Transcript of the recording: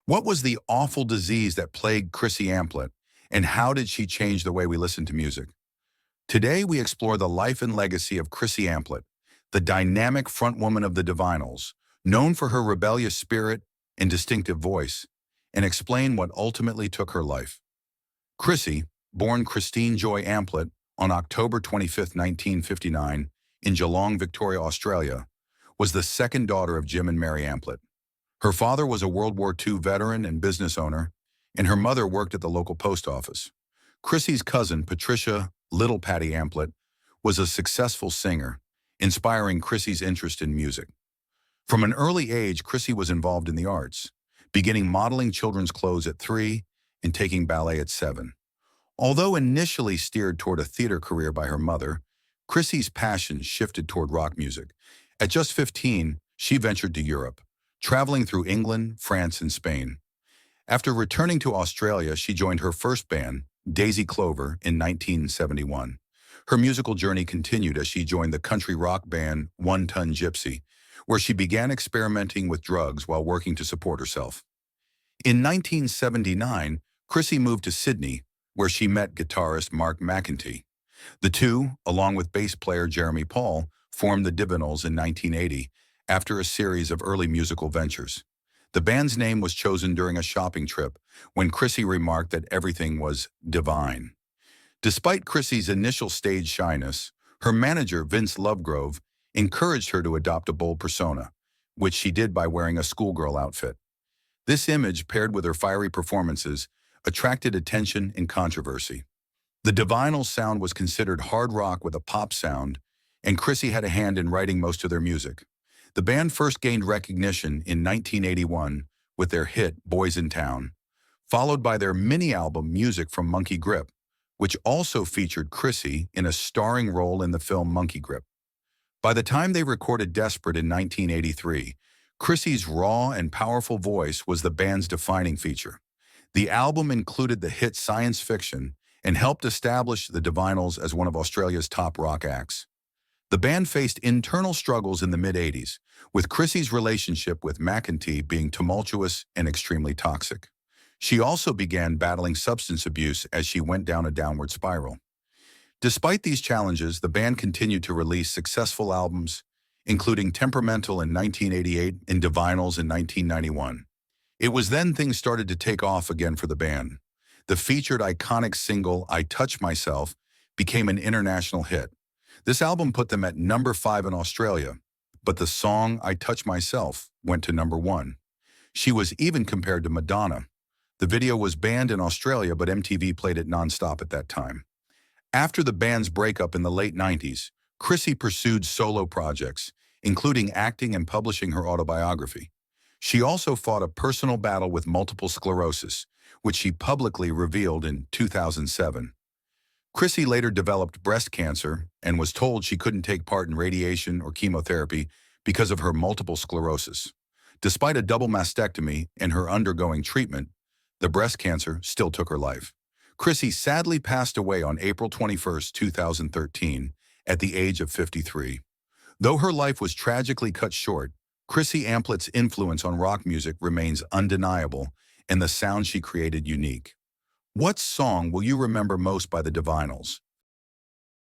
What was the awful disease that plagued Chrissy Amphlett, and how did she change the way we listen to music? Today, we explore the life and legacy of Chrissy Amphlett, the dynamic frontwoman of the Divinyls, known for her rebellious spirit and distinctive voice, and explain what ultimately took her life. Chrissy, born Christine Joy Amphlett on October 25, 1959, in Geelong, Victoria, Australia, was the second daughter of Jim and Mary Amphlett. Her father was a World War II veteran and business owner, and her mother worked at the local post office. Chrissy's cousin, Patricia Little Patty Amphlett, was a successful singer, inspiring Chrissy's interest in music. From an early age, Chrissy was involved in the arts, beginning modeling children's clothes at 3 and taking ballet at 7. Although initially steered toward a theater career by her mother, Chrissy's passion shifted toward rock music. At just 15, she ventured to Europe, traveling through England, France, and Spain. After returning to Australia, she joined her first band, Daisy Clover, in 1971. Her musical journey continued as she joined the country rock band One Ton Gypsy, where she began experimenting with drugs while working to support herself. In 1979, Chrissy moved to Sydney, where she met guitarist Mark McEntee. The two, along with bass player Jeremy Paul, formed the Divinyls in 1980 after a series of early musical ventures. The band's name was chosen during a shopping trip when Chrissy remarked that everything was divine. Despite Chrissy's initial stage shyness, her manager, Vince Lovegrove, encouraged her to adopt a bold persona, which she did by wearing a schoolgirl outfit. This image, paired with her fiery performances, attracted attention and controversy. The Divinyls sound was considered hard rock with a pop sound, and Chrissy had a hand in writing most of their music. The band first gained recognition in 1981 with their hit Boys in Town, followed by their mini-album Music from Monkey Grip, which also featured Chrissy in a starring role in the film Monkey Grip. By the time they recorded Desperate in 1983, Chrissy's raw and powerful voice was the band's defining feature. The album included the hit Science Fiction and helped establish the Divinyls as one of Australia's top rock acts. The band faced internal struggles in the mid-'80s, with Chrissy's relationship with McEntee being tumultuous and extremely toxic. She also began battling substance abuse as she went down a downward spiral. Despite these challenges, the band continued to release successful albums, including Temperamental in 1988 and Divinyls in 1991. It was then things started to take off again for the band. The featured iconic single, I Touch Myself, became an international hit. This album put them at number 5 in Australia, but the song I Touch Myself went to number 1. She was even compared to Madonna. The video was banned in Australia, but MTV played it nonstop at that time. After the band's breakup in the late 90s, Chrissy pursued solo projects, including acting and publishing her autobiography. She also fought a personal battle with multiple sclerosis, which she publicly revealed in 2007. Chrissy later developed breast cancer and was told she couldn't take part in radiation or chemotherapy because of her multiple sclerosis. Despite a double mastectomy and her undergoing treatment, the breast cancer still took her life. Chrissy sadly passed away on April 21, 2013, at the age of 53. Though her life was tragically cut short, Chrissy Amplett's influence on rock music remains undeniable and the sound she created unique. What song will you remember most by the Divinyls?